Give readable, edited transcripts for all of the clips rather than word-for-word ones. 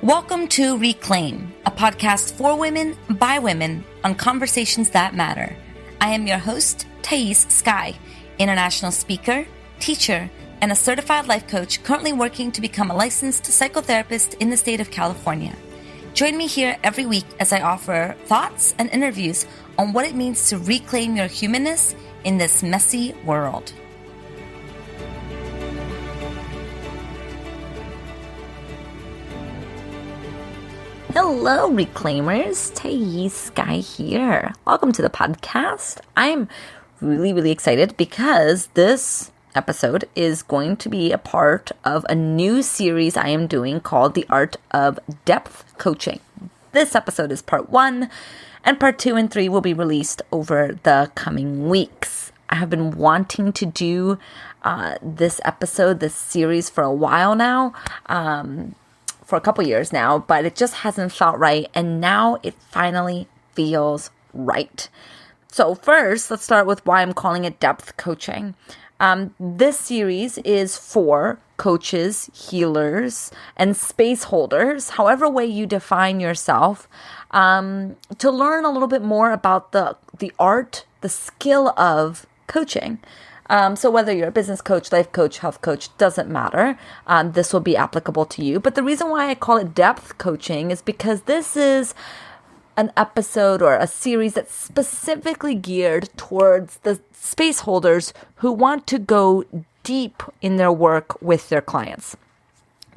Welcome to Reclaim, a podcast for women, by women, on conversations that matter. I am your host, Thais Sky, international speaker, teacher, and a certified life coach currently working to become a licensed psychotherapist in the state of California. Join me here every week as I offer thoughts and interviews on what it means to reclaim your humanness in this messy world. Hello, Reclaimers. Thais Sky here. Welcome to the podcast. I'm really excited because this episode is going to be a part of a new series I am doing called The Art of Depth Coaching. This episode is part 1, and part 2 and 3 will be released over the coming weeks. I have been wanting to do this series for a while now, for a couple years now, but it just hasn't felt right, and now it finally feels right. So first, let's start with why I'm calling it depth coaching. This series is for coaches, healers, and space holders, however way you define yourself, to learn a little bit more about the art, the skill of coaching. So whether you're a business coach, life coach, health coach, doesn't matter. This will be applicable to you. But the reason why I call it depth coaching is because this is an episode or a series that's specifically geared towards the space holders who want to go deep in their work with their clients.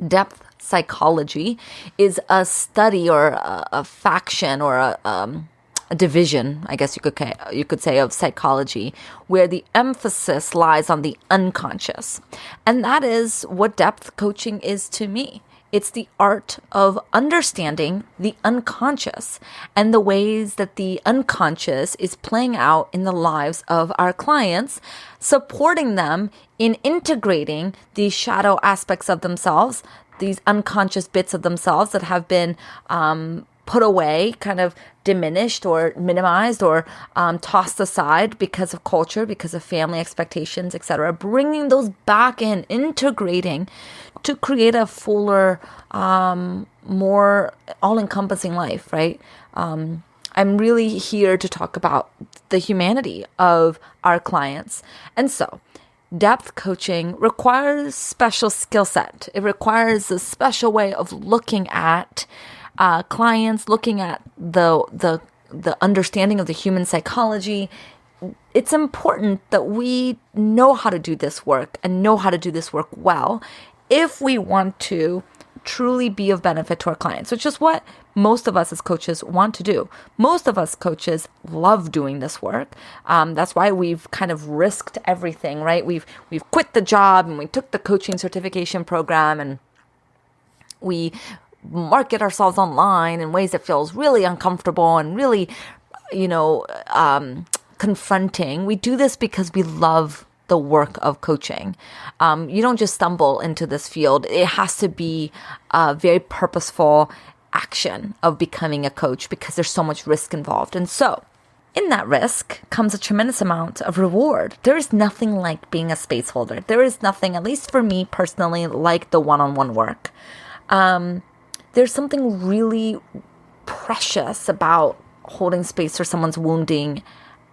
Depth psychology is a study or a faction or a division, I guess you could say, of psychology, where the emphasis lies on the unconscious. And that is what depth coaching is to me. It's the art of understanding the unconscious and the ways that the unconscious is playing out in the lives of our clients, supporting them in integrating these shadow aspects of themselves, these unconscious bits of themselves that have been put away, kind of diminished or minimized or tossed aside because of culture, because of family expectations, etc. Bringing those back in, integrating to create a fuller, more all-encompassing life, right? I'm really here to talk about the humanity of our clients. And so depth coaching requires special skill set. It requires a special way of looking at clients, looking at the understanding of the human psychology. It's important that we know how to do this work and know how to do this work well if we want to truly be of benefit to our clients, which is what most of us as coaches want to do. Most of us coaches love doing this work. That's why we've kind of risked everything, right? We've quit the job and we took the coaching certification program and we market ourselves online in ways that feels really uncomfortable and really, confronting. We do this because we love the work of coaching. You don't just stumble into this field. It has to be a very purposeful action of becoming a coach because there's so much risk involved. And so in that risk comes a tremendous amount of reward. There is nothing like being a space holder. There is nothing, at least for me personally, like the one-on-one work. There's something really precious about holding space for someone's wounding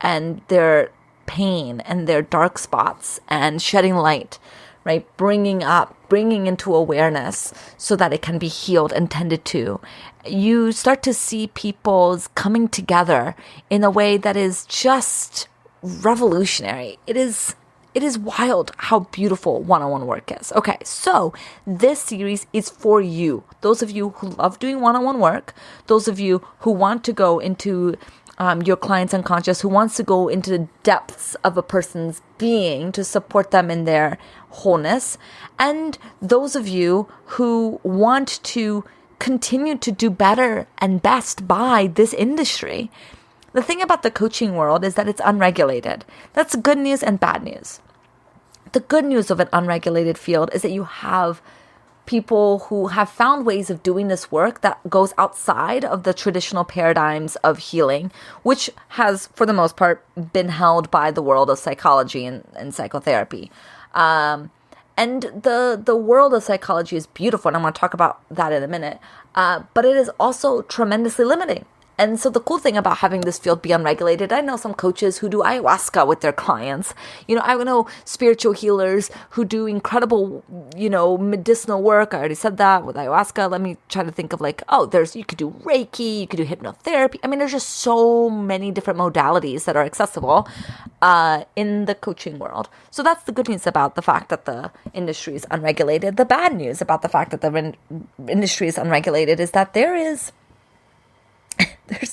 and their pain and their dark spots and shedding light, right? Bringing into awareness so that it can be healed and tended to. You start to see people's coming together in a way that is just revolutionary. It is wild how beautiful one-on-one work is. Okay, so this series is for you. Those of you who love doing one-on-one work, those of you who want to go into your client's unconscious, who wants to go into the depths of a person's being to support them in their wholeness, and those of you who want to continue to do better and best by this industry. The thing about the coaching world is that it's unregulated. That's good news and bad news. The good news of an unregulated field is that you have people who have found ways of doing this work that goes outside of the traditional paradigms of healing, which has, for the most part, been held by the world of psychology and psychotherapy. And the world of psychology is beautiful, and I'm going to talk about that in a minute. But it is also tremendously limiting. And so the cool thing about having this field be unregulated, I know some coaches who do ayahuasca with their clients. I know spiritual healers who do incredible, medicinal work. I already said that with ayahuasca. Let me try to think of you could do Reiki, you could do hypnotherapy. I mean, there's just so many different modalities that are accessible in the coaching world. So that's the good news about the fact that the industry is unregulated. The bad news about the fact that the industry is unregulated is that there's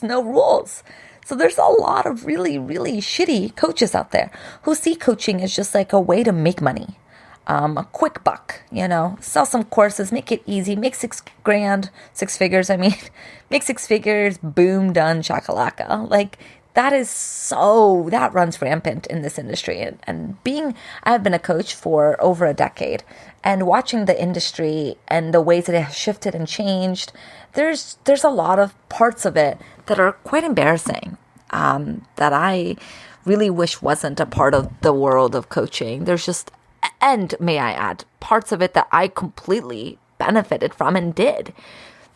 no rules. So there's a lot of really, really shitty coaches out there who see coaching as just like a way to make money. A quick buck, sell some courses, make it easy, make six figures, make 6 figures, boom, done, shakalaka. That runs rampant in this industry. And I have been a coach for over a decade, and watching the industry and the ways that it has shifted and changed, there's a lot of parts of it that are quite embarrassing, that I really wish wasn't a part of the world of coaching. And may I add, parts of it that I completely benefited from and did.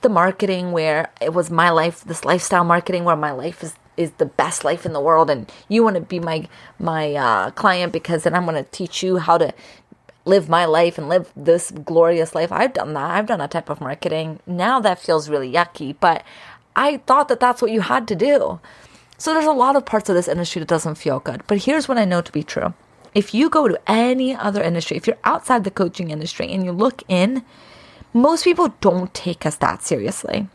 The marketing where it was my life, this lifestyle marketing where my life is the best life in the world, and you want to be my client because then I'm going to teach you how to live my life and live this glorious life. I've done that. I've done that type of marketing. Now that feels really yucky, but I thought that that's what you had to do. So there's a lot of parts of this industry that doesn't feel good. But here's what I know to be true. If you go to any other industry, if you're outside the coaching industry and you look in, most people don't take us that seriously,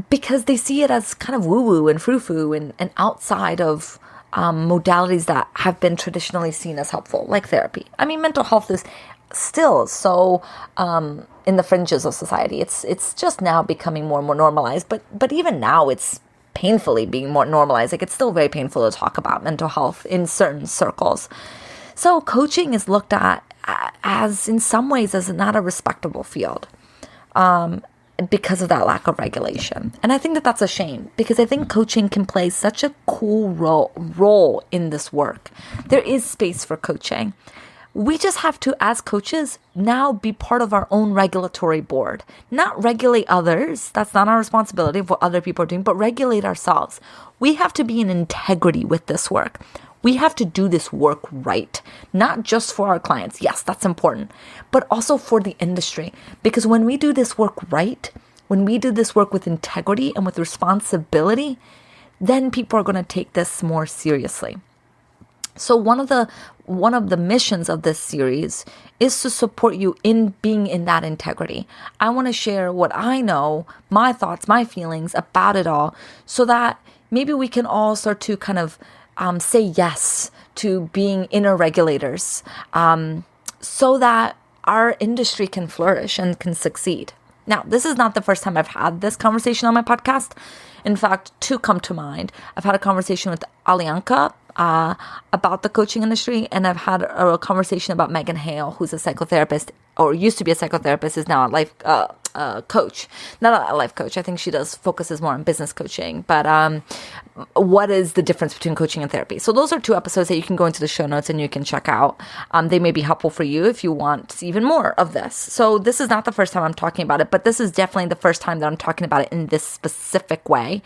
because they see it as kind of woo-woo and frou-frou and outside of modalities that have been traditionally seen as helpful, like therapy. I mean, mental health is still so in the fringes of society. It's just now becoming more and more normalized, but even now it's painfully being more normalized. It's still very painful to talk about mental health in certain circles. So coaching is looked at as, in some ways, as not a respectable field. Because of that lack of regulation. And I think that that's a shame, because I think coaching can play such a cool role in this work. There is space for coaching. We just have to, as coaches, now be part of our own regulatory board. Not regulate others. That's not our responsibility of what other people are doing, but regulate ourselves. We have to be in integrity with this work. We have to do this work right, not just for our clients. Yes, that's important, but also for the industry. Because when we do this work right, when we do this work with integrity and with responsibility, then people are going to take this more seriously. So one of the missions of this series is to support you in being in that integrity. I want to share what I know, my thoughts, my feelings about it all, so that maybe we can all start to kind of say yes to being inner regulators, so that our industry can flourish and can succeed. Now, this is not the first time I've had this conversation on my podcast. In fact, two come to mind. I've had a conversation with Alianka about the coaching industry, and I've had a conversation about Megan Hale, who's a psychotherapist, or used to be a psychotherapist, is now a life coach. Not a life coach. I think she focuses more on business coaching. But what is the difference between coaching and therapy? So those are two episodes that you can go into the show notes and you can check out. They may be helpful for you if you want even more of this. So this is not the first time I'm talking about it, but this is definitely the first time that I'm talking about it in this specific way,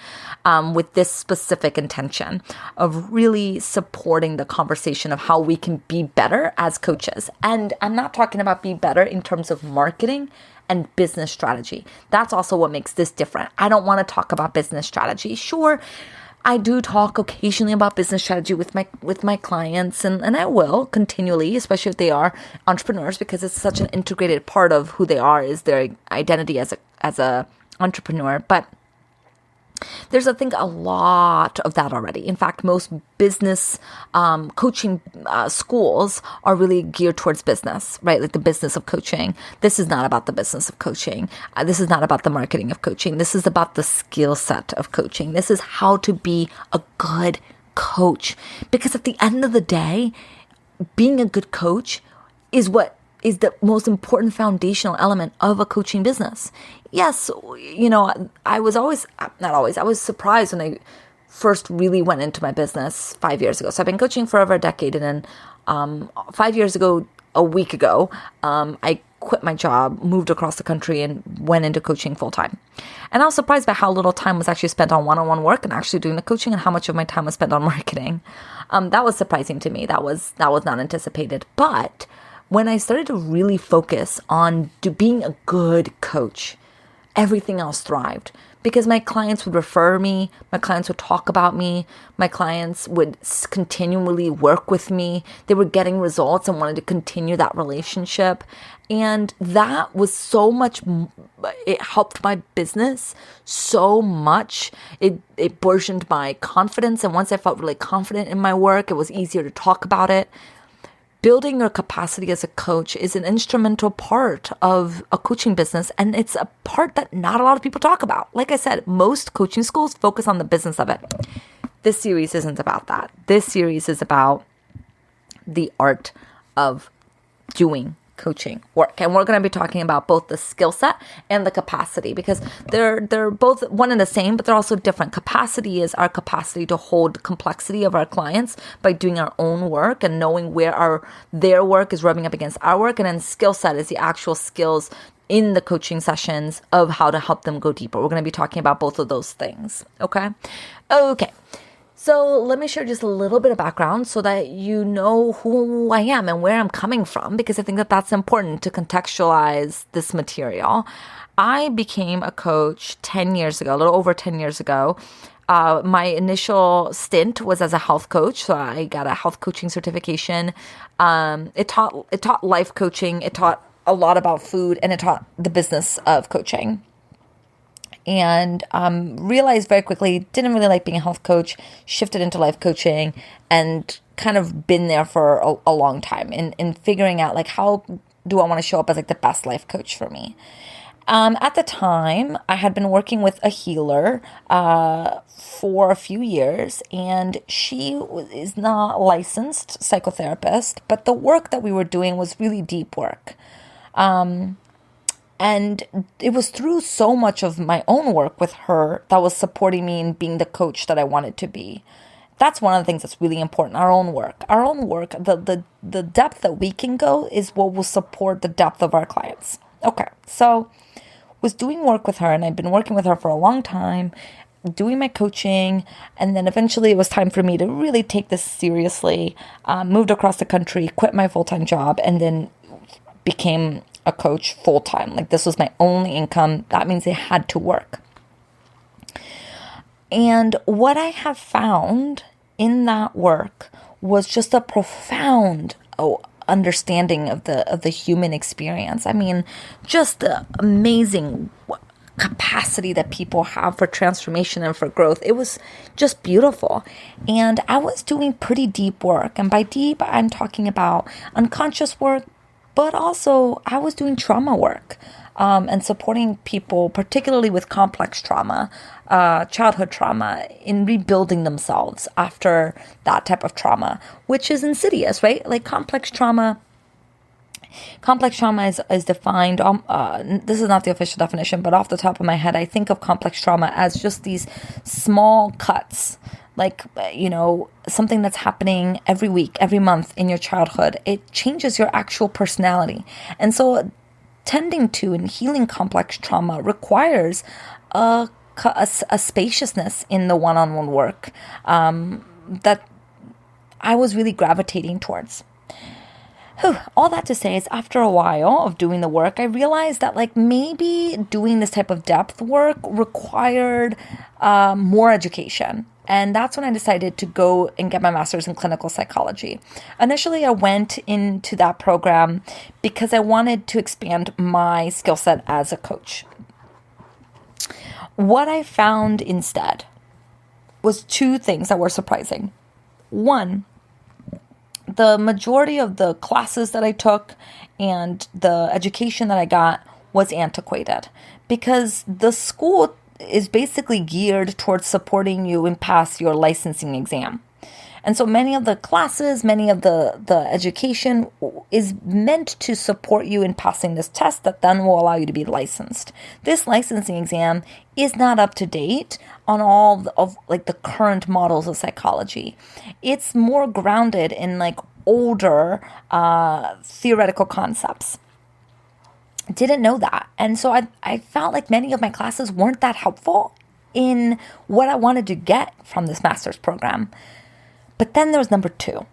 with this specific intention of really supporting the conversation of how we can be better as coaches. And I'm not talking about be better in terms of marketing and business strategy. That's also what makes this different. I don't want to talk about business strategy. Sure, I do talk occasionally about business strategy with my clients, and I will continually, especially if they are entrepreneurs, because it's such an integrated part of who they are, is their identity as a entrepreneur. But there's, I think, a lot of that already. In fact, most business coaching schools are really geared towards business, right? Like the business of coaching. This is not about the business of coaching. This is not about the marketing of coaching. This is about the skill set of coaching. This is how to be a good coach. Because at the end of the day, being a good coach is what is the most important foundational element of a coaching business. Yes, I was surprised when I first really went into my business 5 years ago. So I've been coaching for over a decade, and then 5 years ago, a week ago, I quit my job, moved across the country, and went into coaching full time. And I was surprised by how little time was actually spent on one-on-one work and actually doing the coaching, and how much of my time was spent on marketing. That was surprising to me. That was not anticipated. But when I started to really focus on being a good coach, everything else thrived. Because my clients would refer me, my clients would talk about me, my clients would continually work with me. They were getting results and wanted to continue that relationship. And that was so much, it helped my business so much. It burgeoned my confidence. And once I felt really confident in my work, it was easier to talk about it. Building your capacity as a coach is an instrumental part of a coaching business, and it's a part that not a lot of people talk about. Like I said, most coaching schools focus on the business of it. This series isn't about that. This series is about the art of doing coaching work. And we're going to be talking about both the skill set and the capacity, because they're both one and the same, but they're also different. Capacity is our capacity to hold complexity of our clients by doing our own work and knowing where their work is rubbing up against our work. And then skill set is the actual skills in the coaching sessions of how to help them go deeper. We're going to be talking about both of those things. Okay. So let me share just a little bit of background so that you know who I am and where I'm coming from, because I think that that's important to contextualize this material. I became a coach 10 years ago, a little over 10 years ago. My initial stint was as a health coach. So I got a health coaching certification. It taught life coaching. It taught a lot about food, and it taught the business of coaching. And realized very quickly, didn't really like being a health coach, shifted into life coaching, and kind of been there for a long time in figuring out, like, how do I want to show up as like the best life coach for me? At the time, I had been working with a healer for a few years, and she is not licensed psychotherapist, but the work that we were doing was really deep work. And it was through so much of my own work with her that was supporting me in being the coach that I wanted to be. That's one of the things that's really important, our own work. Our own work, the depth that we can go is what will support the depth of our clients. Okay, so was doing work with her, and I'd been working with her for a long time, doing my coaching, and then eventually it was time for me to really take this seriously. Moved across the country, quit my full-time job, and then became a coach full-time. Like, this was my only income. That means I had to work. And what I have found in that work was just a profound understanding of the human experience. I mean, just the amazing capacity that people have for transformation and for growth. It was just beautiful. And I was doing pretty deep work. And by deep, I'm talking about unconscious work, but also I was doing trauma work and supporting people, particularly with complex trauma, childhood trauma, in rebuilding themselves after that type of trauma, which is insidious, right? Like complex trauma is defined, this is not the official definition, but off the top of my head, I think of complex trauma as just these small cuts, like, something that's happening every week, every month in your childhood. It changes your actual personality. And so tending to and healing complex trauma requires a spaciousness in the one-on-one work that I was really gravitating towards. All that to say is, after a while of doing the work, I realized that maybe doing this type of depth work required more education. And that's when I decided to go and get my master's in clinical psychology. Initially, I went into that program because I wanted to expand my skill set as a coach. What I found instead was two things that were surprising. One, the majority of the classes that I took and the education that I got was antiquated, because the school is basically geared towards supporting you and pass your licensing exam. And so many of the classes, many of the education is meant to support you in passing this test that then will allow you to be licensed. This licensing exam is not up to date on all of the current models of psychology. It's more grounded in older theoretical concepts. Didn't know that. And so I felt like many of my classes weren't that helpful in what I wanted to get from this master's program. But then there was number two.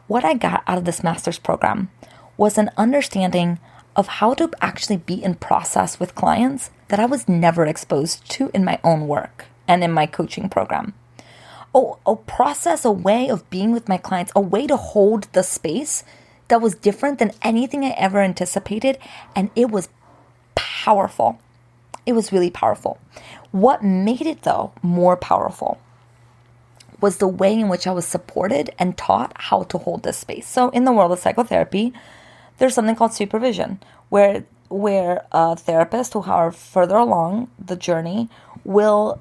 What I got out of this master's program was an understanding of how to actually be in process with clients that I was never exposed to in my own work and in my coaching program. A process, a way of being with my clients, a way to hold the space that was different than anything I ever anticipated. And it was powerful. It was really powerful. What made it, though, more powerful was the way in which I was supported and taught how to hold this space. So in the world of psychotherapy, there's something called supervision, where a therapist who are further along the journey will,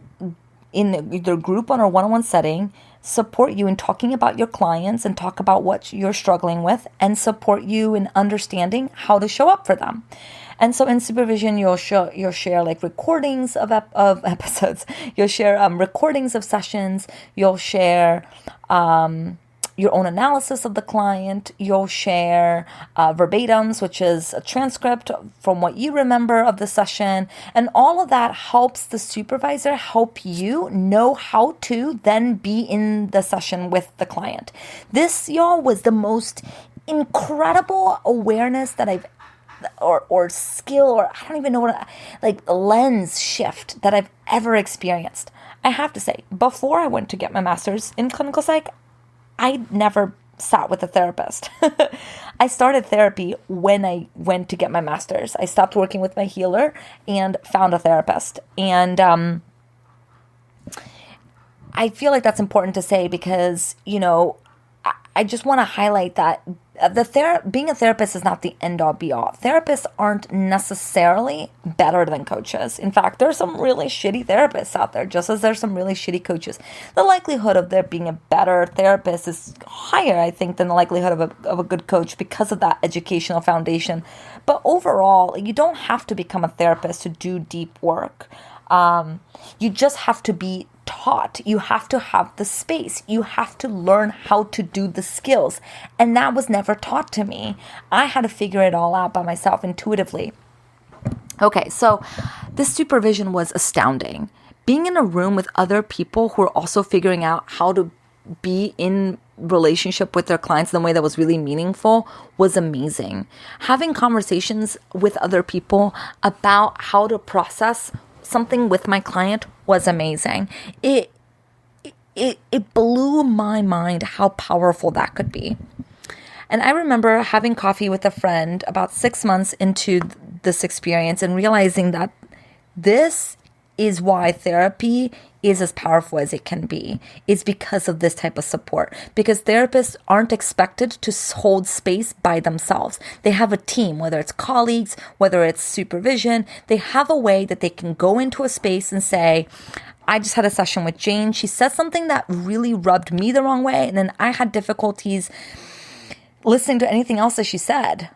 in either group one or one-on-one setting, support you in talking about your clients and talk about what you're struggling with and support you in understanding how to show up for them. And so in supervision, you'll share like recordings of episodes. You'll share recordings of sessions. You'll share your own analysis of the client. You'll share verbatims, which is a transcript from what you remember of the session. And all of that helps the supervisor help you know how to then be in the session with the client. This, y'all, was the most incredible awareness that I've or skill, or I don't even know what, like lens shift that I've ever experienced. I have to say, before I went to get my master's in clinical psych, I never sat with a therapist. I started therapy when I went to get my master's. I stopped working with my healer and found a therapist. And I feel like that's important to say because, I just want to highlight that being a therapist is not the end-all be-all. Therapists aren't necessarily better than coaches. In fact, there's some really shitty therapists out there, just as there's some really shitty coaches. The likelihood of there being a better therapist is higher, I think, than the likelihood of a good coach because of that educational foundation. But overall, you don't have to become a therapist to do deep work. You just have to be taught. You have to have the space. You have to learn how to do the skills. And that was never taught to me. I had to figure it all out by myself intuitively. Okay, so this supervision was astounding. Being in a room with other people who are also figuring out how to be in relationship with their clients in a way that was really meaningful was amazing. Having conversations with other people about how to process something with my client was amazing. It blew my mind how powerful that could be. And I remember having coffee with a friend about 6 months into this experience and realizing that this is why therapy is as powerful as it can be. It's because of this type of support. Because therapists aren't expected to hold space by themselves. They have a team, whether it's colleagues, whether it's supervision. They have a way that they can go into a space and say, I just had a session with Jane. She said something that really rubbed me the wrong way. And then I had difficulties listening to anything else that she said.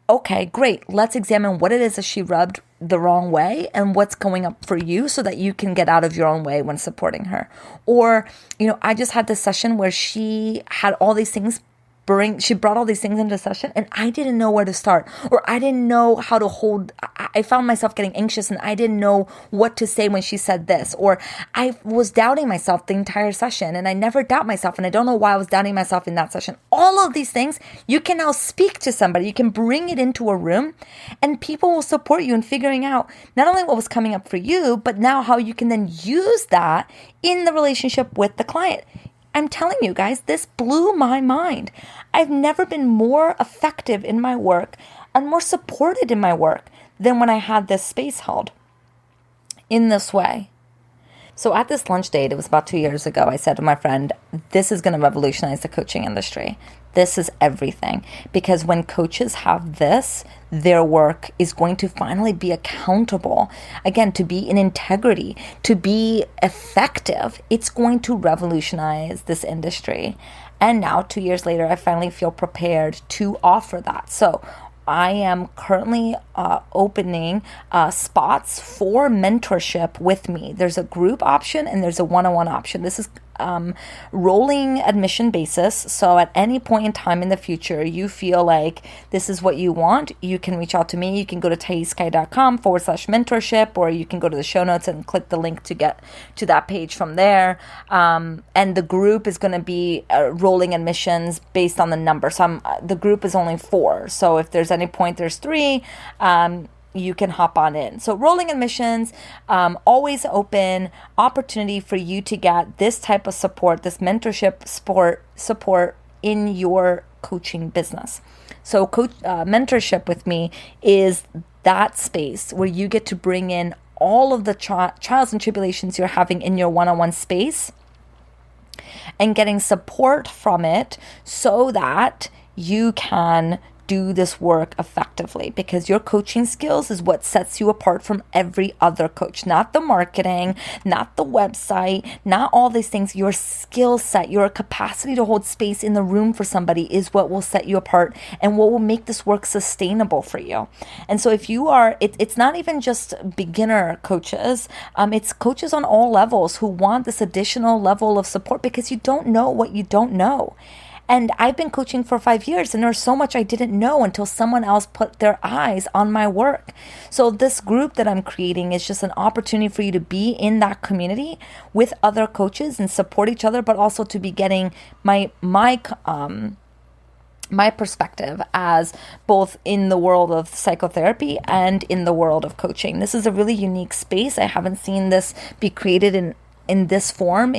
Okay, great. Let's examine what it is that she rubbed the wrong way and what's going up for you so that you can get out of your own way when supporting her. Or, I just had this session where she had all these things she brought all these things into session and I didn't know where to start, or I didn't know how to hold. I found myself getting anxious and I didn't know what to say when she said this, or I was doubting myself the entire session and I never doubt myself and I don't know why I was doubting myself in that session. All of these things, you can now speak to somebody, you can bring it into a room and people will support you in figuring out not only what was coming up for you, but now how you can then use that in the relationship with the client. I'm telling you guys, this blew my mind. I've never been more effective in my work and more supported in my work than when I had this space held in this way. So at this lunch date, it was about 2 years ago, I said to my friend, this is going to revolutionize the coaching industry. This is everything. Because when coaches have this, their work is going to finally be accountable. Again, to be in integrity, to be effective, it's going to revolutionize this industry. And now, 2 years later, I finally feel prepared to offer that. So I am currently opening spots for mentorship with me. There's a group option and there's a one-on-one option. This is rolling admission basis. So at any point in time in the future, you feel like this is what you want, you can reach out to me. You can go to thayssky.com/mentorship, or you can go to the show notes and click the link to get to that page from there. And the group is going to be rolling admissions based on the number. So the group is only 4. So if there's any point there's 3, you can hop on in. So rolling admissions, always open opportunity for you to get this type of support, this mentorship support in your coaching business. So mentorship with me is that space where you get to bring in all of the trials and tribulations you're having in your one-on-one space and getting support from it so that you can do this work effectively, because your coaching skills is what sets you apart from every other coach. Not the marketing, not the website, not all these things. Your skill set, your capacity to hold space in the room for somebody is what will set you apart and what will make this work sustainable for you. And so if you are, it's not even just beginner coaches, it's coaches on all levels who want this additional level of support because you don't know what you don't know. And I've been coaching for 5 years, and there's so much I didn't know until someone else put their eyes on my work. So this group that I'm creating is just an opportunity for you to be in that community with other coaches and support each other, but also to be getting my perspective as both in the world of psychotherapy and in the world of coaching. This is a really unique space. I haven't seen this be created in this form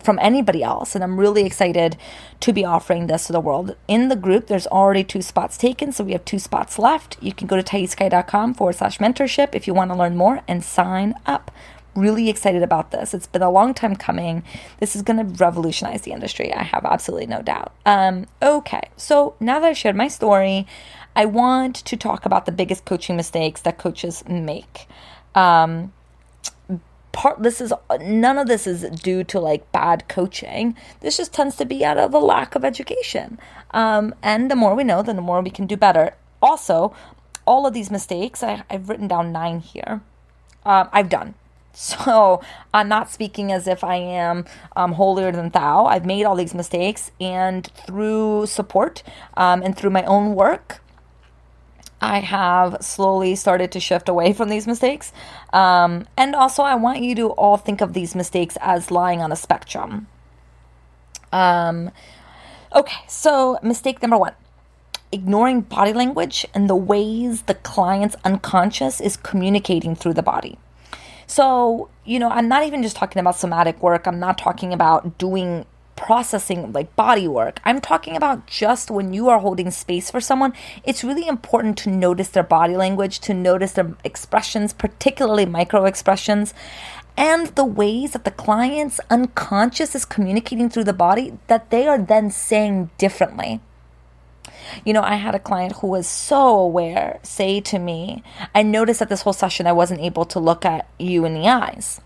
from anybody else. And I'm really excited to be offering this to the world. In the group, there's already 2 spots taken. So we have 2 spots left. You can go to thayssky.com/mentorship if you want to learn more and sign up. Really excited about this. It's been a long time coming. This is going to revolutionize the industry. I have absolutely no doubt. Okay. So now that I've shared my story, I want to talk about the biggest coaching mistakes that coaches make. None of this is due to like bad coaching. This just tends to be out of a lack of education. And the more we know, then the more we can do better. Also, all of these mistakes, I've written down 9 here, I've done. So I'm not speaking as if I am holier than thou. I've made all these mistakes, and through support and through my own work, I have slowly started to shift away from these mistakes. And also, I want you to all think of these mistakes as lying on a spectrum. Okay, so mistake number 1. Ignoring body language and the ways the client's unconscious is communicating through the body. So, I'm not even just talking about somatic work. I'm not talking about doing processing like body work. I'm talking about just when you are holding space for someone, it's really important to notice their body language, to notice their expressions, particularly micro expressions, and the ways that the client's unconscious is communicating through the body that they are then saying differently. I had a client who was so aware say to me, I noticed that this whole session I wasn't able to look at you in the eyes.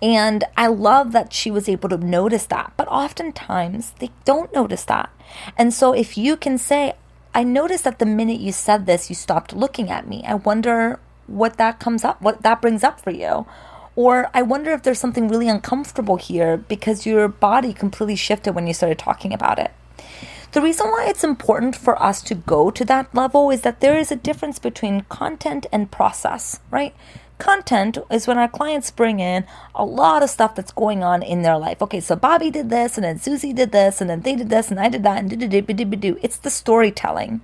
And I love that she was able to notice that, but oftentimes they don't notice that. And so if you can say, I noticed that the minute you said this, you stopped looking at me. I wonder what that brings up for you. Or I wonder if there's something really uncomfortable here because your body completely shifted when you started talking about it. The reason why it's important for us to go to that level is that there is a difference between content and process, right? Content is when our clients bring in a lot of stuff that's going on in their life. Okay, so Bobby did this, and then Susie did this, and then they did this, and I did that, and do. It's the storytelling.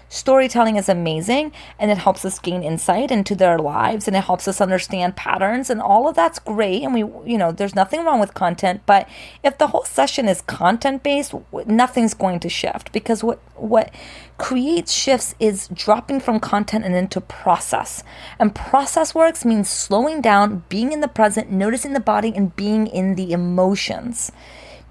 Storytelling is amazing, and it helps us gain insight into their lives, and it helps us understand patterns, and all of that's great. And there's nothing wrong with content, but if the whole session is content-based, nothing's going to shift, because what creates shifts is dropping from content and into process. And process works means slowing down, being in the present, noticing the body, and being in the emotions.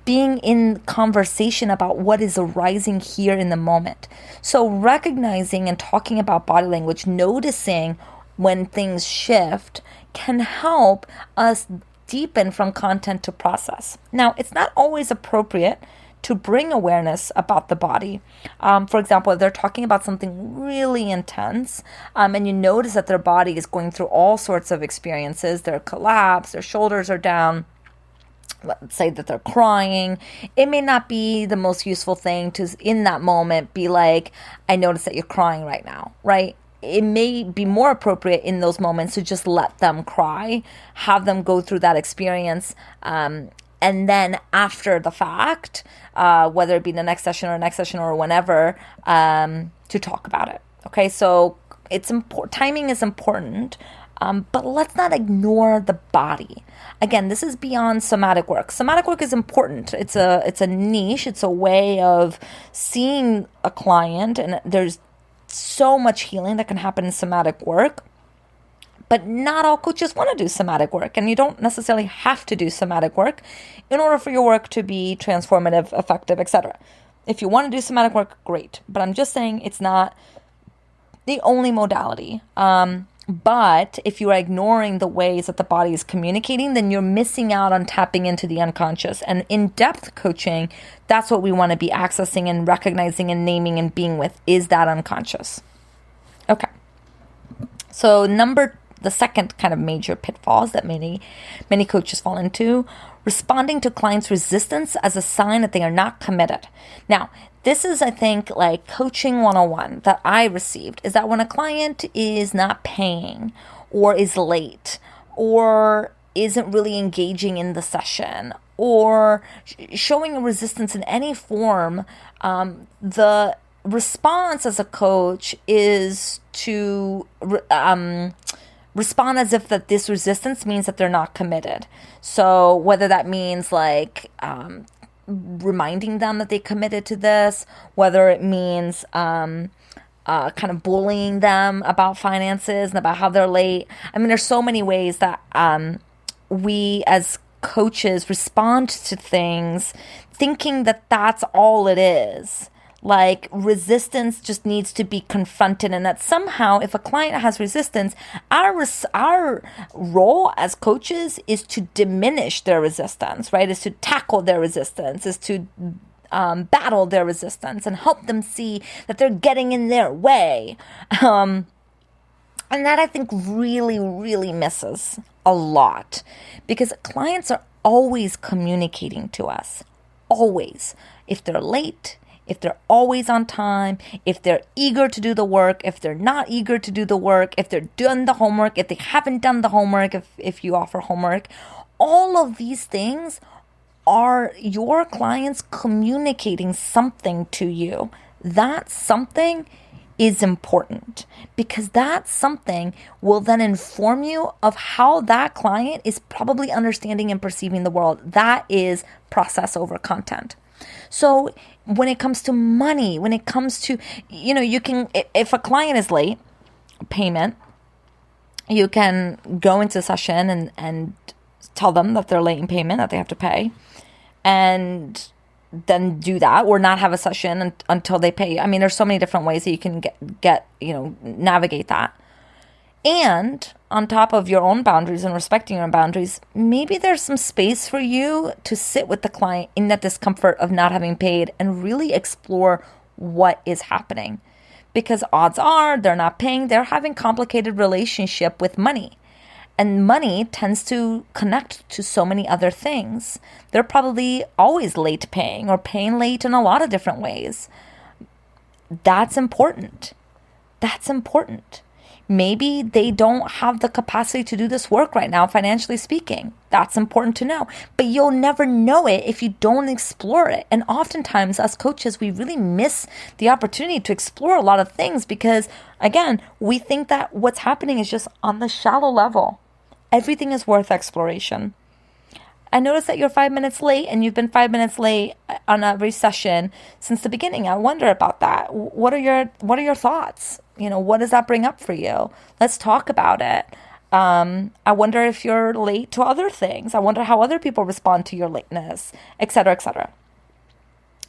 Being in conversation about what is arising here in the moment. So recognizing and talking about body language, noticing when things shift, can help us deepen from content to process. Now, it's not always appropriate to bring awareness about the body. For example, if they're talking about something really intense, and you notice that their body is going through all sorts of experiences, they're collapsed, their shoulders are down, let's say that they're crying, it may not be the most useful thing to, in that moment, be like, I notice that you're crying right now, right? It may be more appropriate in those moments to just let them cry, have them go through that experience, and then after the fact, whether it be the next session or whenever, to talk about it. Okay, so it's important. Timing is important. But let's not ignore the body. Again, this is beyond somatic work. Somatic work is important. It's a niche. It's a way of seeing a client, and there's so much healing that can happen in somatic work. But not all coaches want to do somatic work, and you don't necessarily have to do somatic work in order for your work to be transformative, effective, etc. If you want to do somatic work, great. But I'm just saying it's not the only modality. But if you are ignoring the ways that the body is communicating, then you're missing out on tapping into the unconscious. And in-depth coaching, that's what we want to be accessing and recognizing and naming and being with, is that unconscious. Okay. So the second kind of major pitfalls that many coaches fall into, responding to clients' resistance as a sign that they are not committed. Now, this is, I think, like coaching 101 that I received, is that when a client is not paying or is late or isn't really engaging in the session or showing a resistance in any form, the response as a coach is to respond as if that this resistance means that they're not committed. So whether that means like reminding them that they committed to this, whether it means kind of bullying them about finances and about how they're late. I mean, there's so many ways that we as coaches respond to things thinking that that's all it is. Like resistance just needs to be confronted, and that somehow if a client has resistance, our role as coaches is to diminish their resistance, right? Is to tackle their resistance, is to battle their resistance and help them see that they're getting in their way. And that I think really, really misses a lot, because clients are always communicating to us, always. If they're late, if they're always on time, if they're eager to do the work, if they're not eager to do the work, if they're done the homework, if they haven't done the homework, if you offer homework, all of these things are your clients communicating something to you. That something is important, because that something will then inform you of how that client is probably understanding and perceiving the world. That is process over content. So when it comes to money, when it comes to, you can, if a client is late payment, you can go into a session and tell them that they're late in payment, that they have to pay, and then do that, or not have a session until they pay. I mean, there's so many different ways that you can get navigate that. And on top of your own boundaries and respecting your own boundaries, maybe there's some space for you to sit with the client in that discomfort of not having paid and really explore what is happening. Because odds are they're not paying, they're having complicated relationship with money. And money tends to connect to so many other things. They're probably always late paying or paying late in a lot of different ways. That's important. That's important. Maybe they don't have the capacity to do this work right now, financially speaking. That's important to know. But you'll never know it if you don't explore it. And oftentimes, as coaches, we really miss the opportunity to explore a lot of things because, again, we think that what's happening is just on the shallow level. Everything is worth exploration. I noticed that you're 5 minutes late, and you've been 5 minutes late on every session since the beginning. I wonder about that. What are your thoughts? What does that bring up for you? Let's talk about it. I wonder if you're late to other things. I wonder how other people respond to your lateness, etc., etc.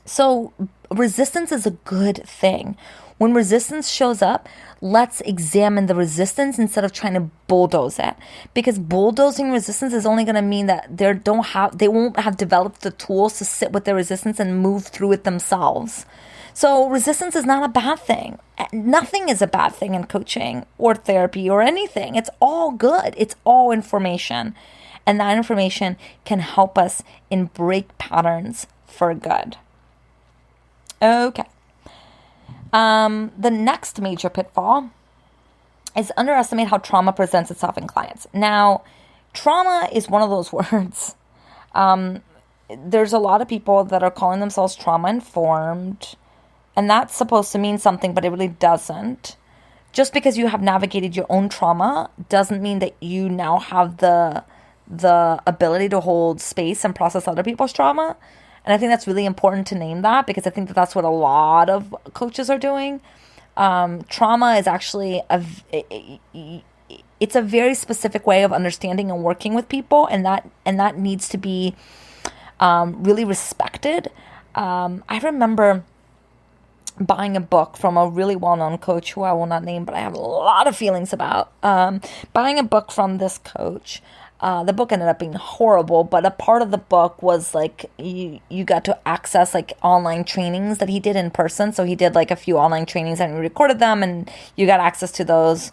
So resistance is a good thing. When resistance shows up, let's examine the resistance instead of trying to bulldoze it. Because bulldozing resistance is only going to mean that they won't have developed the tools to sit with their resistance and move through it themselves. So resistance is not a bad thing. Nothing is a bad thing in coaching or therapy or anything. It's all good. It's all information. And that information can help us in break patterns for good. Okay. The next major pitfall is underestimate how trauma presents itself in clients. Now, trauma is one of those words. There's a lot of people that are calling themselves trauma-informed, and that's supposed to mean something, but it really doesn't. Just because you have navigated your own trauma doesn't mean that you now have the ability to hold space and process other people's trauma. And I think that's really important to name that, because I think that that's what a lot of coaches are doing. Trauma is actually it's a very specific way of understanding and working with people, and that needs to be really respected. I remember buying a book from a really well-known coach who I will not name, but I have a lot of feelings about. Buying a book from this coach. The book ended up being horrible, but a part of the book was like you got to access like online trainings that he did in person. So he did like a few online trainings and we recorded them, and you got access to those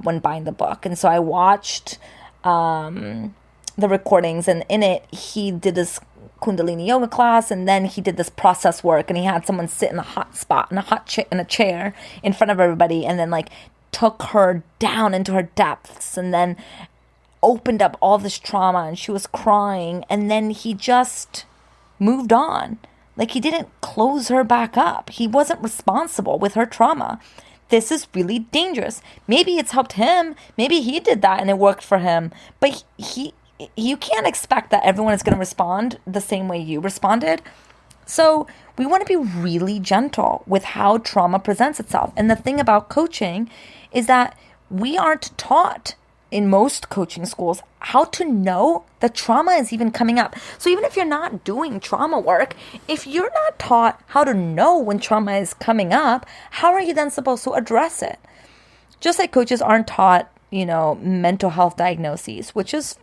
when buying the book. And so I watched the recordings, and in it he did this Kundalini yoga class, and then he did this process work, and he had someone sit in a hot spot in a chair in front of everybody, and then like took her down into her depths, and then opened up all this trauma, and she was crying, and then he just moved on. Like, he didn't close her back up. He wasn't responsible with her trauma. This is really dangerous. Maybe it's helped him. Maybe he did that and it worked for him. But you can't expect that everyone is going to respond the same way you responded. So we want to be really gentle with how trauma presents itself. And the thing about coaching is that we aren't taught in most coaching schools how to know that trauma is even coming up. So even if you're not doing trauma work, if you're not taught how to know when trauma is coming up, how are you then supposed to address it? Just like coaches aren't taught, mental health diagnoses, which is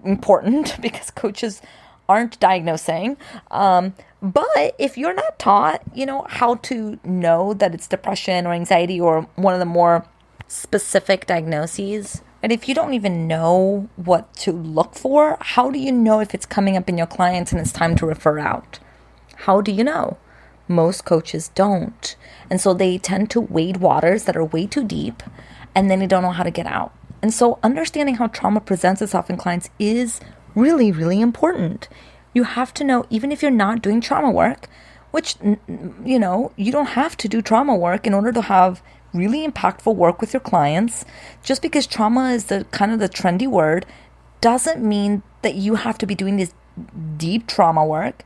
important because coaches aren't diagnosing. But if you're not taught, how to know that it's depression or anxiety or one of the more specific diagnoses, and if you don't even know what to look for, how do you know if it's coming up in your clients and it's time to refer out? How do you know? Most coaches don't. And so they tend to wade waters that are way too deep, and then they don't know how to get out. And so understanding how trauma presents itself in clients is really, really important. You have to know, even if you're not doing trauma work, which, you don't have to do trauma work in order to have really impactful work with your clients. Just because trauma is the kind of the trendy word doesn't mean that you have to be doing this deep trauma work.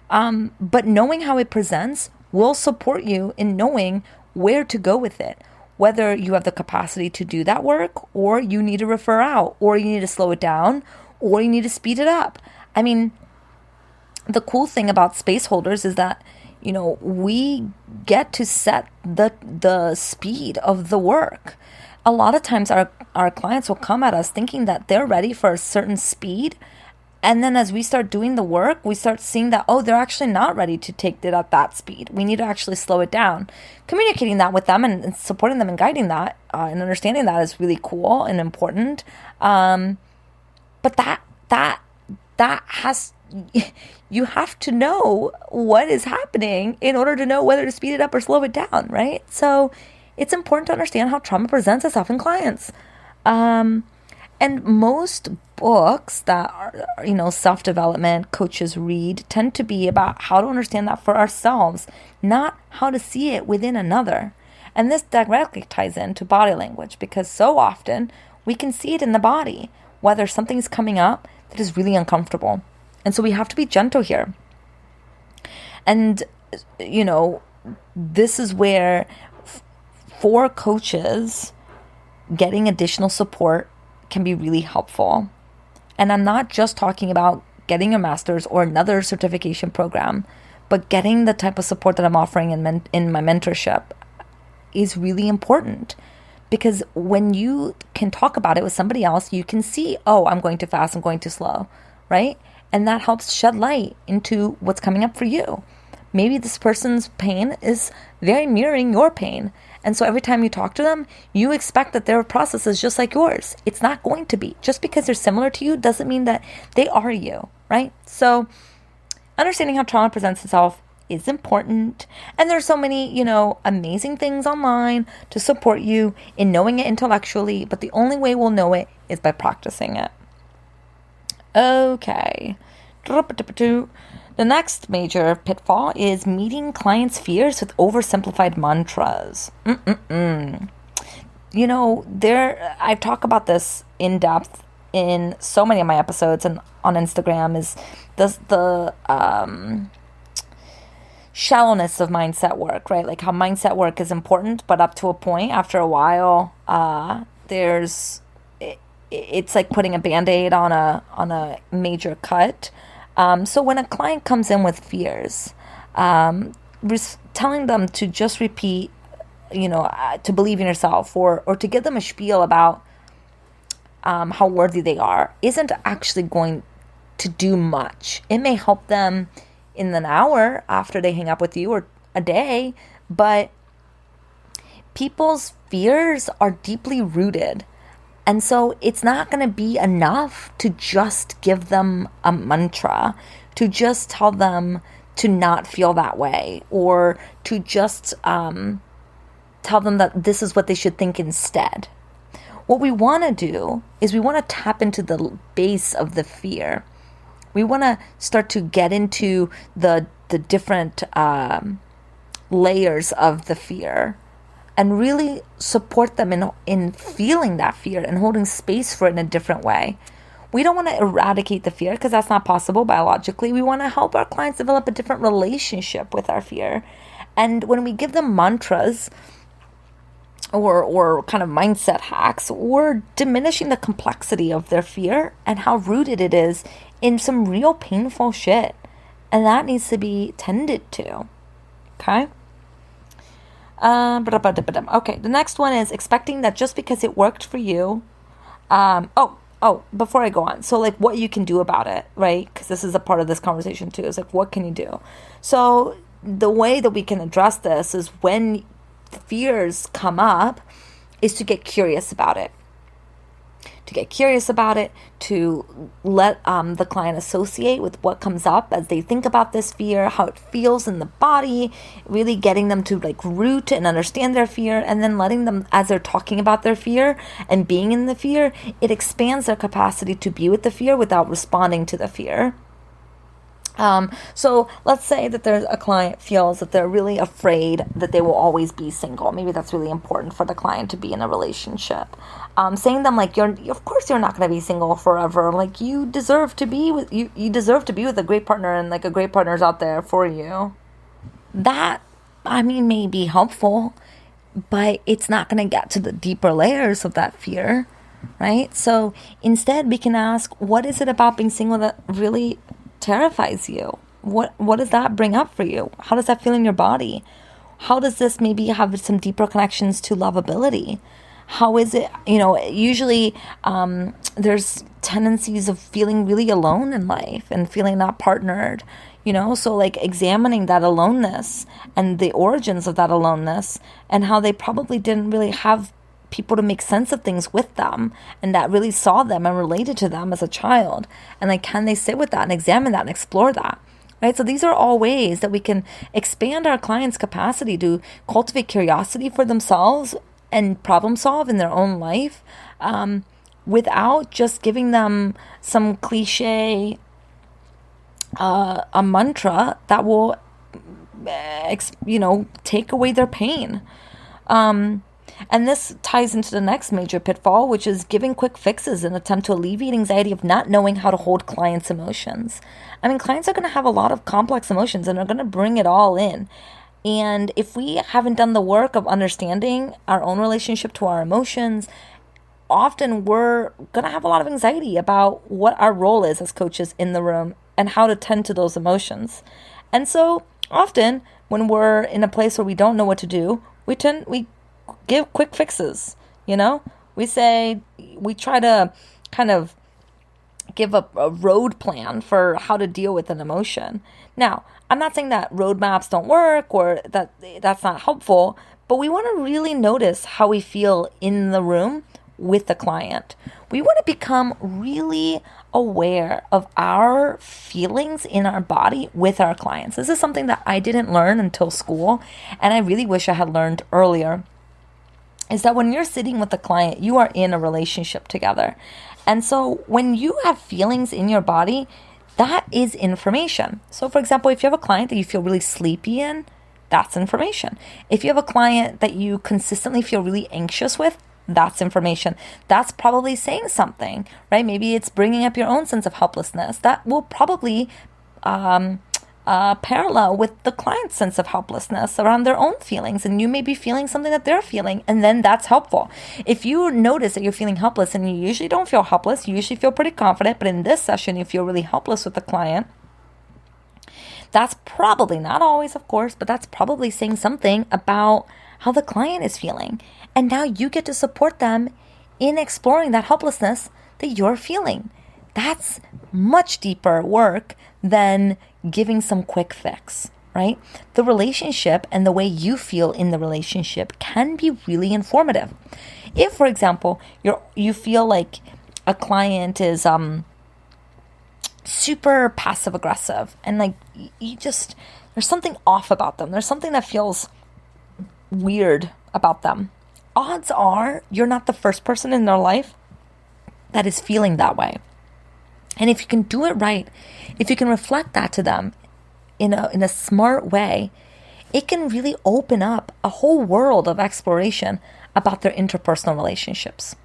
But knowing how it presents will support you in knowing where to go with it. Whether you have the capacity to do that work, or you need to refer out, or you need to slow it down, or you need to speed it up. I mean, the cool thing about space holders is that we get to set the speed of the work. A lot of times our clients will come at us thinking that they're ready for a certain speed. And then as we start doing the work, we start seeing that, they're actually not ready to take it at that speed. We need to actually slow it down. Communicating that with them and supporting them and guiding that and understanding that is really cool and important. But that has... You have to know what is happening in order to know whether to speed it up or slow it down, right? So it's important to understand how trauma presents itself in clients. And most books that are, self-development coaches read tend to be about how to understand that for ourselves, not how to see it within another. And this directly ties into body language, because so often we can see it in the body, whether something's coming up that is really uncomfortable. And so we have to be gentle here. And, this is where for coaches, getting additional support can be really helpful. And I'm not just talking about getting a master's or another certification program, but getting the type of support that I'm offering in my mentorship is really important. Because when you can talk about it with somebody else, you can see, I'm going too fast, I'm going too slow, right? And that helps shed light into what's coming up for you. Maybe this person's pain is very mirroring your pain. And so every time you talk to them, you expect that their process is just like yours. It's not going to be. Just because they're similar to you doesn't mean that they are you, right? So understanding how trauma presents itself is important. And there's so many, amazing things online to support you in knowing it intellectually, but the only way we'll know it is by practicing it. Okay. The next major pitfall is meeting clients' fears with oversimplified mantras. I talk about this in depth in so many of my episodes and on Instagram is the shallowness of mindset work, right? Like how mindset work is important, but up to a point. After a while, it's like putting a Band-Aid on a major cut. So when a client comes in with fears, telling them to just repeat, to believe in yourself or to give them a spiel about how worthy they are isn't actually going to do much. It may help them in an hour after they hang up with you or a day, but people's fears are deeply rooted. And so it's not going to be enough to just give them a mantra, to just tell them to not feel that way, or to just tell them that this is what they should think instead. What we want to do is we want to tap into the base of the fear. We want to start to get into the different layers of the fear and really support them in feeling that fear and holding space for it in a different way. We don't want to eradicate the fear because that's not possible biologically. We want to help our clients develop a different relationship with our fear. And when we give them mantras or kind of mindset hacks, we're diminishing the complexity of their fear and how rooted it is in some real painful shit. And that needs to be tended to. Okay? Okay, the next one is expecting that just because it worked for you. Before I go on, so like what you can do about it, right? Because this is a part of this conversation too. Is like, what can you do? So the way that we can address this is when fears come up, is to get curious about it. To let the client associate with what comes up as they think about this fear, how it feels in the body, really getting them to like root and understand their fear, and then letting them, as they're talking about their fear and being in the fear, it expands their capacity to be with the fear without responding to the fear. So let's say that there's a client feels that they're really afraid that they will always be single. Maybe that's really important for the client to be in a relationship. Saying them like, of course you're not going to be single forever. Like you deserve to be with you deserve to be with a great partner, and like a great partner's out there for you. That, may be helpful, but it's not going to get to the deeper layers of that fear, right? So instead we can ask, what is it about being single that really terrifies you? What does that bring up for you? How does that feel in your body? How does this maybe have some deeper connections to lovability? How is it, usually there's tendencies of feeling really alone in life and feeling not partnered, so like examining that aloneness and the origins of that aloneness and how they probably didn't really have people to make sense of things with them and that really saw them and related to them as a child. And like, can they sit with that and examine that and explore that? Right? So these are all ways that we can expand our clients' capacity to cultivate curiosity for themselves and problem solve in their own life, without just giving them some cliche, a mantra that will, take away their pain. And this ties into the next major pitfall, which is giving quick fixes in an attempt to alleviate anxiety of not knowing how to hold clients' emotions. Clients are going to have a lot of complex emotions and are going to bring it all in. And if we haven't done the work of understanding our own relationship to our emotions, often we're going to have a lot of anxiety about what our role is as coaches in the room and how to tend to those emotions. And so often when we're in a place where we don't know what to do, we give quick fixes. We try to kind of give a road plan for how to deal with an emotion. Now, I'm not saying that roadmaps don't work or that that's not helpful, but we want to really notice how we feel in the room with the client. We want to become really aware of our feelings in our body with our clients. This is something that I didn't learn until school, and I really wish I had learned earlier, is that when you're sitting with the client, you are in a relationship together. And so when you have feelings in your body, that is information. So for example, if you have a client that you feel really sleepy in, that's information. If you have a client that you consistently feel really anxious with, that's information. That's probably saying something, right? Maybe it's bringing up your own sense of helplessness. That will probably parallel with the client's sense of helplessness around their own feelings, and you may be feeling something that they're feeling, and then that's helpful. If you notice that you're feeling helpless, and you usually don't feel helpless, you usually feel pretty confident, but in this session you feel really helpless with the client, that's probably, not always of course, but that's probably saying something about how the client is feeling. And now you get to support them in exploring that helplessness that you're feeling. That's much deeper work than giving some quick fix, right? The relationship and the way you feel in the relationship can be really informative. If, for example, you feel like a client is super passive aggressive, and like there's something off about them, there's something that feels weird about them, odds are you're not the first person in their life that is feeling that way. And if you can do it right, if you can reflect that to them in a smart way, it can really open up a whole world of exploration about their interpersonal relationships.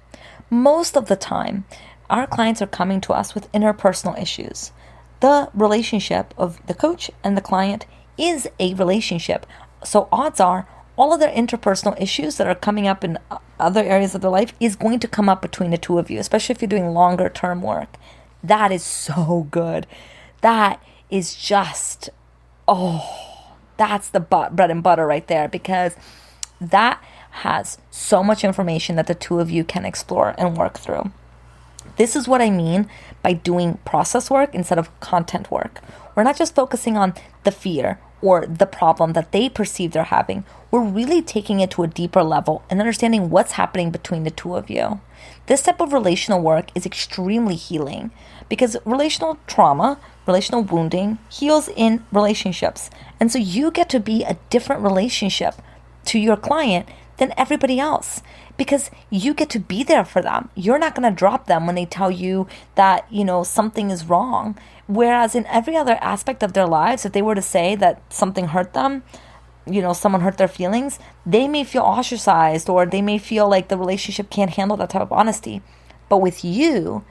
Most of the time, our clients are coming to us with interpersonal issues. The relationship of the coach and the client is a relationship. So odds are all of their interpersonal issues that are coming up in other areas of their life is going to come up between the two of you, especially if you're doing longer term work. That is so good. That is just, that's the bread and butter right there, because that has so much information that the two of you can explore and work through. This is what I mean by doing process work instead of content work. We're not just focusing on the fear or the problem that they perceive they're having. We're really taking it to a deeper level and understanding what's happening between the two of you. This type of relational work is extremely healing, because relational trauma, relational wounding heals in relationships. And so you get to be a different relationship to your client than everybody else, because you get to be there for them. You're not going to drop them when they tell you that, something is wrong. Whereas in every other aspect of their lives, if they were to say that something hurt them, someone hurt their feelings, they may feel ostracized, or they may feel like the relationship can't handle that type of honesty. But with you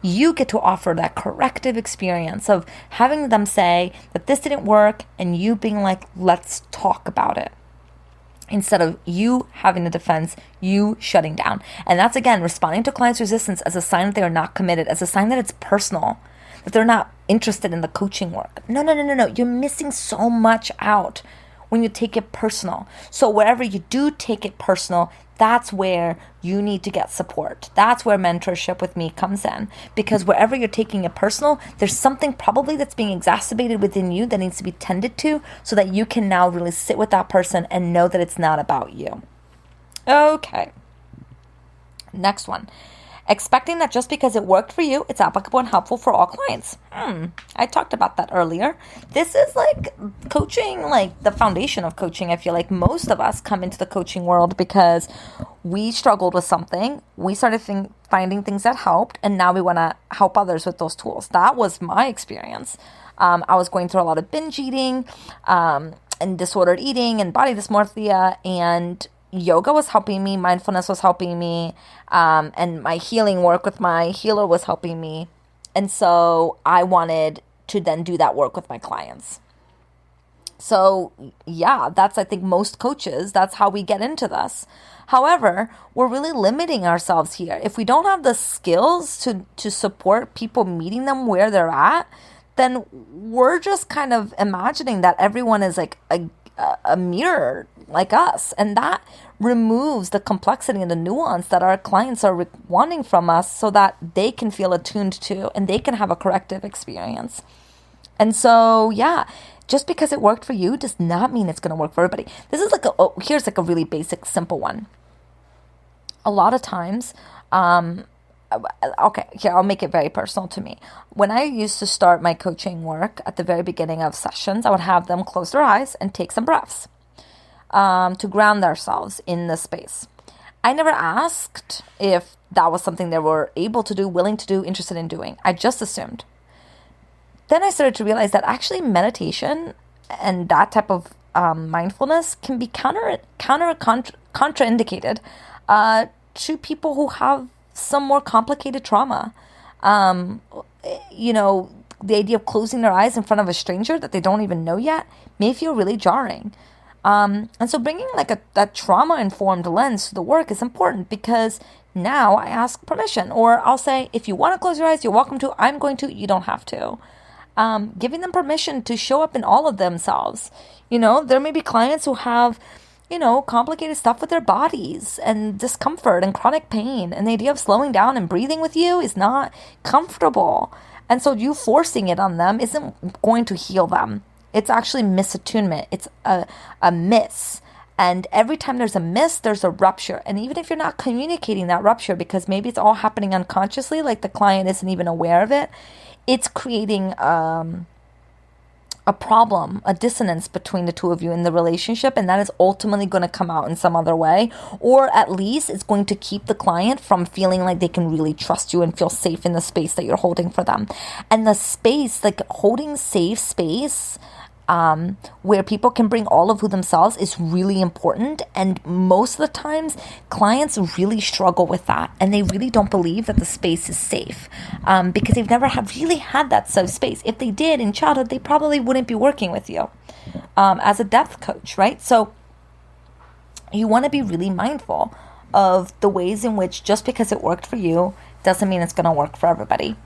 get to offer that corrective experience of having them say that this didn't work, and you being like, let's talk about it. Instead of you having the defense, you shutting down. And that's, again, responding to clients' resistance as a sign that they are not committed, as a sign that it's personal, that they're not interested in the coaching work. No. You're missing so much out when you take it personal. So wherever you do take it personal, that's where you need to get support. That's where mentorship with me comes in. Because wherever you're taking it personal, there's something probably that's being exacerbated within you that needs to be tended to, so that you can now really sit with that person and know that it's not about you. Okay. Next one. Expecting that just because it worked for you, it's applicable and helpful for all clients. I talked about that earlier. This is like coaching, like the foundation of coaching. I feel like most of us come into the coaching world because we struggled with something. We started finding things that helped, and now we want to help others with those tools. That was my experience. I was going through a lot of binge eating and disordered eating and body dysmorphia, and yoga was helping me, mindfulness was helping me, and my healing work with my healer was helping me. And so I wanted to then do that work with my clients. So yeah, that's, I think, most coaches, that's how we get into this. However, we're really limiting ourselves here. If we don't have the skills to support people meeting them where they're at, then we're just kind of imagining that everyone is like a mirror like us, and that removes the complexity and the nuance that our clients are wanting from us, so that they can feel attuned to and they can have a corrective experience. And so, yeah, just because it worked for you does not mean it's going to work for everybody. This is here's like a really basic, simple one. A lot of times, okay, here, I'll make it very personal to me. When I used to start my coaching work at the very beginning of sessions, I would have them close their eyes and take some breaths to ground themselves in the space. I never asked if that was something they were able to do, willing to do, interested in doing. I just assumed. Then I started to realize that actually meditation and that type of mindfulness can be contraindicated to people who have some more complicated trauma. The idea of closing their eyes in front of a stranger that they don't even know yet may feel really jarring. And so bringing like that trauma-informed lens to the work is important, because now I ask permission, or I'll say, if you want to close your eyes, you're welcome to. I'm going to. You don't have to. Giving them permission to show up in all of themselves. There may be clients who have, complicated stuff with their bodies and discomfort and chronic pain. And the idea of slowing down and breathing with you is not comfortable. And so you forcing it on them isn't going to heal them. It's actually misattunement. It's a miss. And every time there's a miss, there's a rupture. And even if you're not communicating that rupture, because maybe it's all happening unconsciously, like the client isn't even aware of it, it's creating a problem, a dissonance between the two of you in the relationship, and that is ultimately going to come out in some other way, or at least it's going to keep the client from feeling like they can really trust you and feel safe in the space that you're holding for them. And the space, like holding safe space, where people can bring all of who themselves, is really important. And most of the times, clients really struggle with that, and they really don't believe that the space is safe, because they've never really had that safe space. If they did in childhood, they probably wouldn't be working with you as a depth coach, right? So you want to be really mindful of the ways in which just because it worked for you doesn't mean it's going to work for everybody.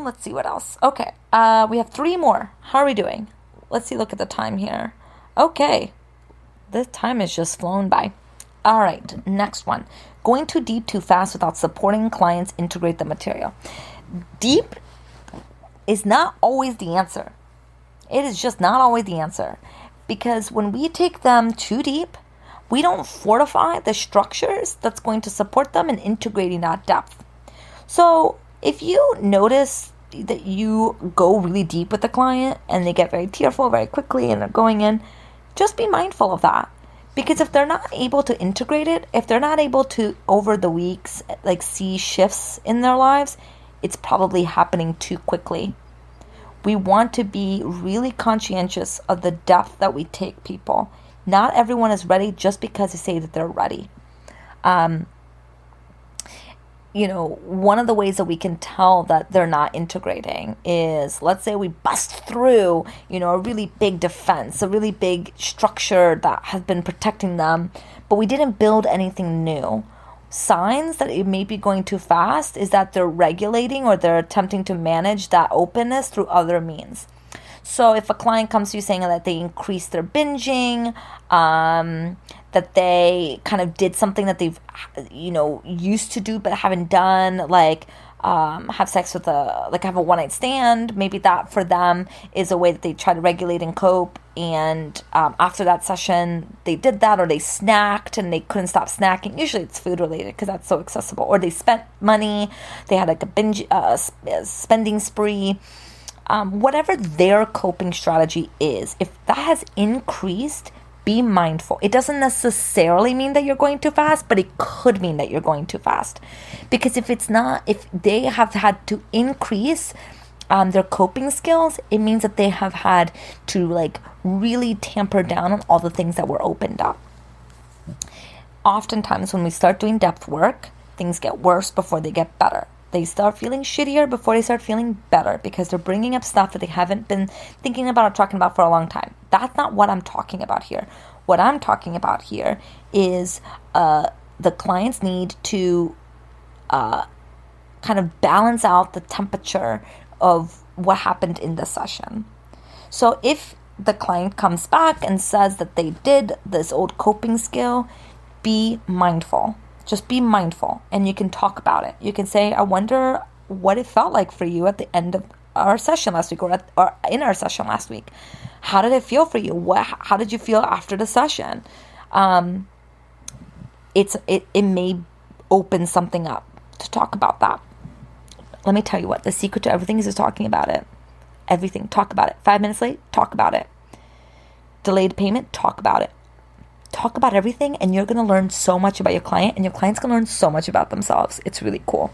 Let's see what else. Okay, we have 3 more. How are we doing? Let's see, look at the time here. Okay, the time has just flown by. All right, next one. Going too deep too fast without supporting clients integrate the material. Deep is not always the answer. It is just not always the answer. Because when we take them too deep, we don't fortify the structures that's going to support them in integrating that depth. So if you notice that you go really deep with the client and they get very tearful very quickly and they're going in, just be mindful of that. Because if they're not able to integrate it, if they're not able to, over the weeks, like see shifts in their lives, it's probably happening too quickly. We want to be really conscientious of the depth that we take people. Not everyone is ready just because they say that they're ready. One of the ways that we can tell that they're not integrating is, let's say we bust through, a really big defense, a really big structure that has been protecting them, but we didn't build anything new. Signs that it may be going too fast is that they're regulating or they're attempting to manage that openness through other means. So if a client comes to you saying that they increased their binging, that they kind of did something that they've, used to do but haven't done, like have sex with have a one-night stand, maybe that for them is a way that they try to regulate and cope. And after that session, they did that, or they snacked and they couldn't stop snacking. Usually it's food related because that's so accessible. Or they spent money, they had like a binge spending spree. Whatever their coping strategy is, if that has increased, be mindful. It doesn't necessarily mean that you're going too fast, but it could mean that you're going too fast. Because if they have had to increase their coping skills, it means that they have had to really tamper down on all the things that were opened up. Oftentimes when we start doing depth work, things get worse before they get better. They start feeling shittier before they start feeling better, because they're bringing up stuff that they haven't been thinking about or talking about for a long time. That's not what I'm talking about here. What I'm talking about here is the client's need to kind of balance out the temperature of what happened in the session. So if the client comes back and says that they did this old coping skill, be mindful. Just be mindful, and you can talk about it. You can say, I wonder what it felt like for you at the end of our session last week, or in our session last week. How did it feel for you? How did you feel after the session? It may open something up to talk about that. Let me tell you what, the secret to everything is just talking about it. Everything, talk about it. 5 minutes late, talk about it. Delayed payment, talk about it. Talk about everything, and you're going to learn so much about your client, and your client's going to learn so much about themselves. It's really cool.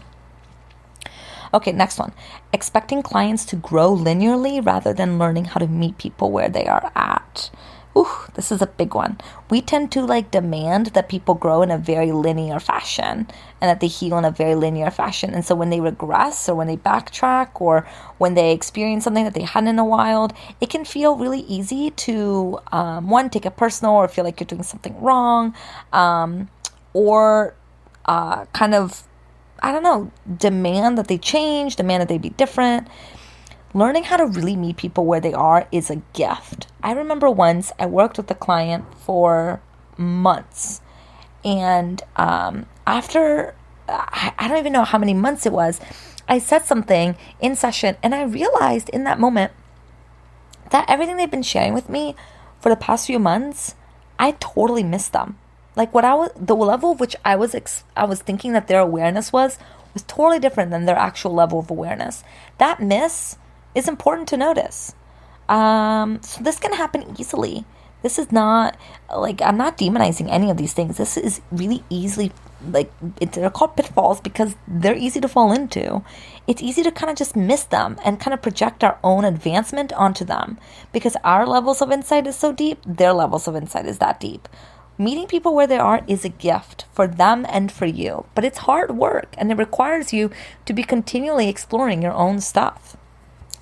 Okay, next one. Expecting clients to grow linearly rather than learning how to meet people where they are at. Ooh, this is a big one. We tend to demand that people grow in a very linear fashion and that they heal in a very linear fashion. And so when they regress or when they backtrack or when they experience something that they hadn't in a while, it can feel really easy to, one, take it personal or feel like you're doing something wrong, or kind of, I don't know, demand that they change, demand that they be different. Learning how to really meet people where they are is a gift. I remember once I worked with a client for months, and after, I don't even know how many months it was, I said something in session, and I realized in that moment that everything they've been sharing with me for the past few months, I totally missed them. Like the level of which I was thinking that their awareness was totally different than their actual level of awareness. That miss is important to notice. So this can happen easily. This is not I'm not demonizing any of these things. This is really easily, they're called pitfalls because they're easy to fall into. It's easy to kind of just miss them and kind of project our own advancement onto them because our levels of insight is so deep, their levels of insight is that deep. Meeting people where they are is a gift for them and for you, but it's hard work and it requires you to be continually exploring your own stuff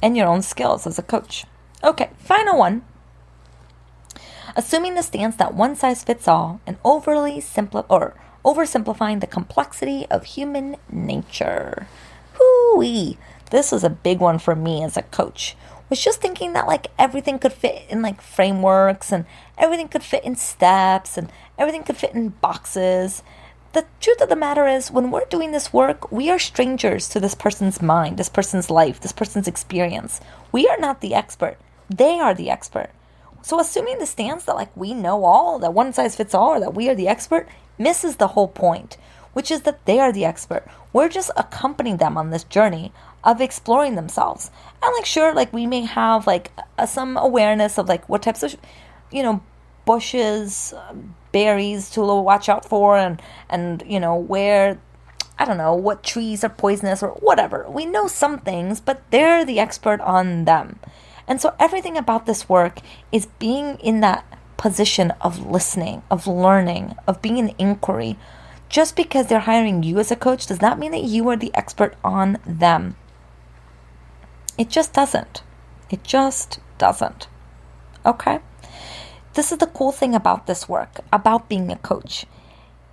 and your own skills as a coach. Okay, final one. Assuming the stance that one size fits all and oversimplifying the complexity of human nature. Hoo-wee. This was a big one for me as a coach. Was just thinking that everything could fit in frameworks and everything could fit in steps and everything could fit in boxes. The truth of the matter is, when we're doing this work, we are strangers to this person's mind, this person's life, this person's experience. We are not the expert. They are the expert. So assuming the stance that we know all, that one size fits all, or that we are the expert, misses the whole point, which is that they are the expert. We're just accompanying them on this journey of exploring themselves. And sure, we may have some awareness of what types of, bushes, berries to watch out for, and where, I don't know, what trees are poisonous or whatever. We know some things, but they're the expert on them. And so everything about this work is being in that position of listening, of learning, of being in inquiry. Just because they're hiring you as a coach does not mean that you are the expert on them. It just doesn't. It just doesn't. Okay? This is the cool thing about this work, about being a coach,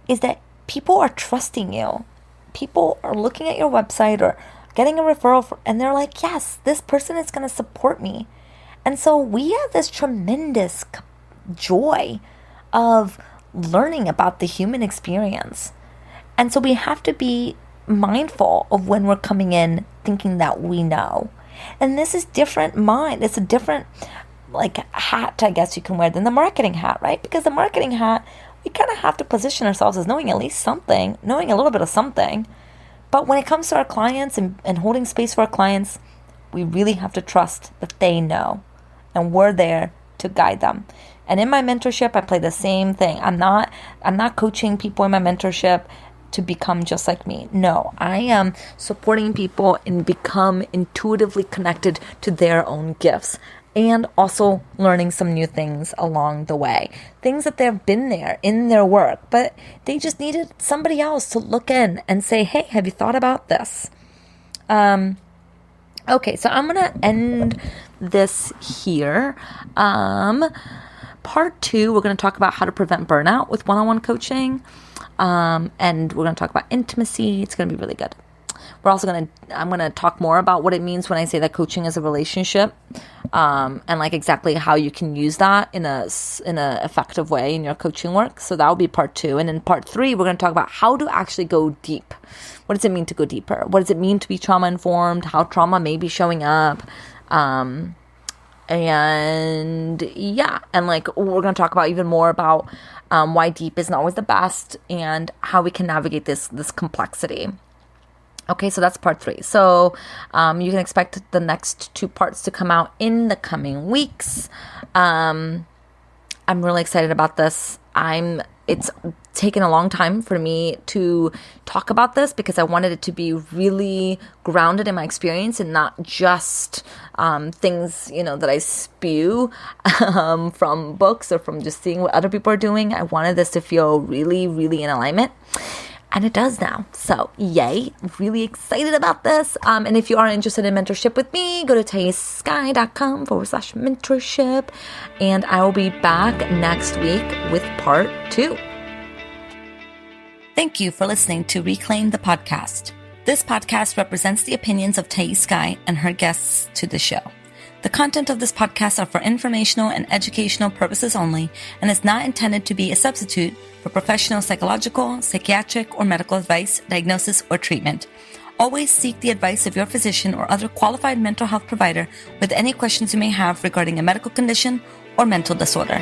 is that people are trusting you. People are looking at your website or getting a referral and they're like, yes, this person is going to support me. And so we have this tremendous joy of learning about the human experience. And so we have to be mindful of when we're coming in thinking that we know. And this is different mind. It's a different hat, I guess you can wear than the marketing hat, right? Because the marketing hat, we kind of have to position ourselves as knowing at least something, knowing a little bit of something. But when it comes to our clients and holding space for our clients, we really have to trust that they know. And we're there to guide them. And in my mentorship, I play the same thing. I'm not coaching people in my mentorship to become just like me. No, I am supporting people and become intuitively connected to their own gifts. And also learning some new things along the way. Things that they've been there in their work, but they just needed somebody else to look in and say, hey, have you thought about this? Okay, so I'm going to end this here. Part 2, we're going to talk about how to prevent burnout with one-on-one coaching. And we're going to talk about intimacy. It's going to be really good. I'm gonna talk more about what it means when I say that coaching is a relationship, and like exactly how you can use that in a effective way in your coaching work. So that will be part 2. And in part 3, we're gonna talk about how to actually go deep. What does it mean to go deeper? What does it mean to be trauma informed? How trauma may be showing up? And like we're going to talk about even more about why deep isn't always the best and how we can navigate this complexity. Okay, so that's part 3. So you can expect the next 2 parts to come out in the coming weeks. I'm really excited about this. It's taken a long time for me to talk about this because I wanted it to be really grounded in my experience and not just things, that I spew from books or from just seeing what other people are doing. I wanted this to feel really, really in alignment. And it does now. So yay, really excited about this. And if you are interested in mentorship with me, go to taisky.com/mentorship. And I will be back next week with part 2. Thank you for listening to Reclaim the Podcast. This podcast represents the opinions of Thais Sky and her guests to the show. The content of this podcast are for informational and educational purposes only and is not intended to be a substitute for professional psychological, psychiatric, or medical advice, diagnosis, or treatment. Always seek the advice of your physician or other qualified mental health provider with any questions you may have regarding a medical condition or mental disorder.